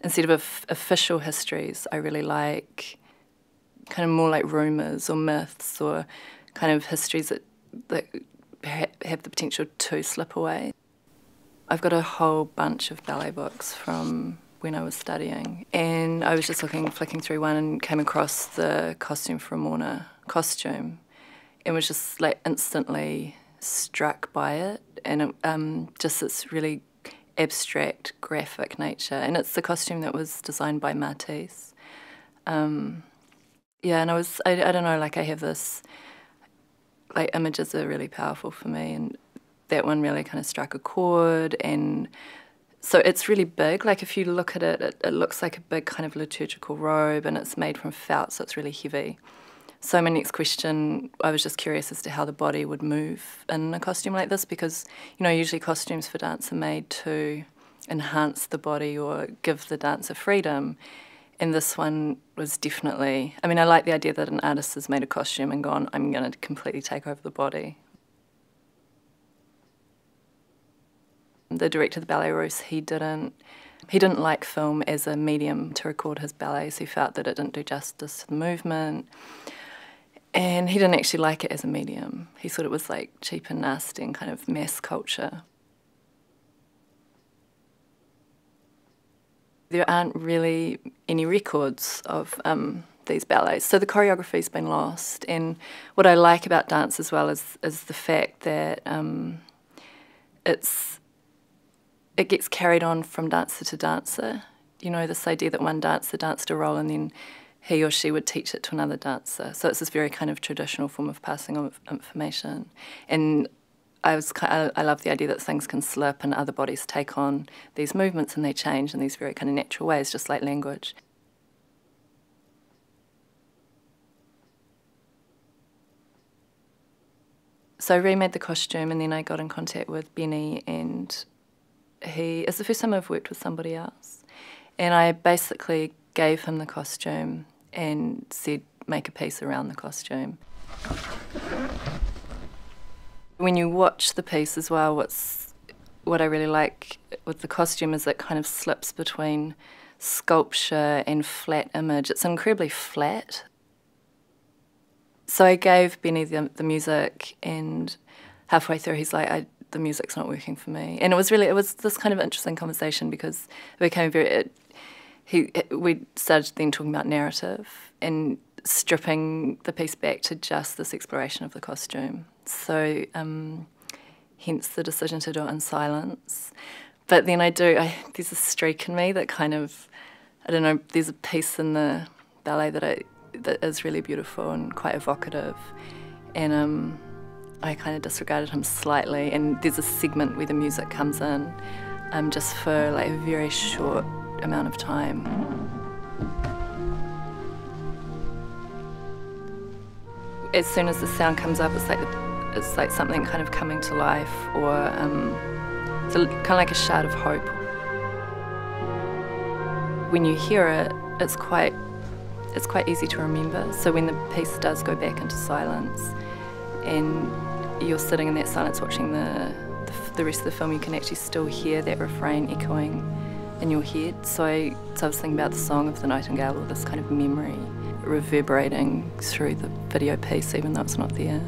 instead of official histories, I really like kind of more like rumours or myths or kind of histories that have the potential to slip away. I've got a whole bunch of ballet books from when I was studying, and I was just flicking through one and came across the costume for a Mourner costume and was just like instantly struck by it, and it, just its really abstract graphic nature. And it's the costume that was designed by Matisse. Yeah, and I don't know, like I have this, like images are really powerful for me, and that one really kind of struck a chord. And so it's really big, like if you look at it, it looks like a big kind of liturgical robe, and it's made from felt, so it's really heavy. So my next question, I was just curious as to how the body would move in a costume like this, because, you know, usually costumes for dance are made to enhance the body or give the dancer freedom. And this one was definitely, I mean, I like the idea that an artist has made a costume and gone, I'm going to completely take over the body. The director of the Ballets Russes, he didn't like film as a medium to record his ballets. He felt that it didn't do justice to the movement. And he didn't actually like it as a medium. He thought it was like cheap and nasty and kind of mass culture. There aren't really any records of these ballets, so the choreography's been lost. And what I like about dance as well is the fact that it gets carried on from dancer to dancer. You know, this idea that one dancer danced a role and then he or she would teach it to another dancer. So it's this very kind of traditional form of passing on of information. And I love the idea that things can slip and other bodies take on these movements and they change in these very kind of natural ways, just like language. So I remade the costume, and then I got in contact with Benny, and it's the first time I've worked with somebody else. And I basically gave him the costume and said, make a piece around the costume. When you watch the piece as well, what I really like with the costume is it kind of slips between sculpture and flat image. It's incredibly flat. So I gave Benny the music, and halfway through he's like, the music's not working for me. And it was this kind of interesting conversation, because it became we started then talking about narrative and stripping the piece back to just this exploration of the costume. So hence the decision to do it in silence. But then there's a streak in me that kind of, I don't know, there's a piece in the ballet that is really beautiful and quite evocative. And I kind of disregarded him slightly, and there's a segment where the music comes in just for like a very short amount of time. As soon as the sound comes up, it's like something kind of coming to life, or it's kind of like a shout of hope. When you hear it, it's quite easy to remember. So when the piece does go back into silence, and you're sitting in that silence watching the rest of the film, you can actually still hear that refrain echoing in your head. So I was thinking about the Song of the Nightingale, or this kind of memory reverberating through the video piece, even though it's not there.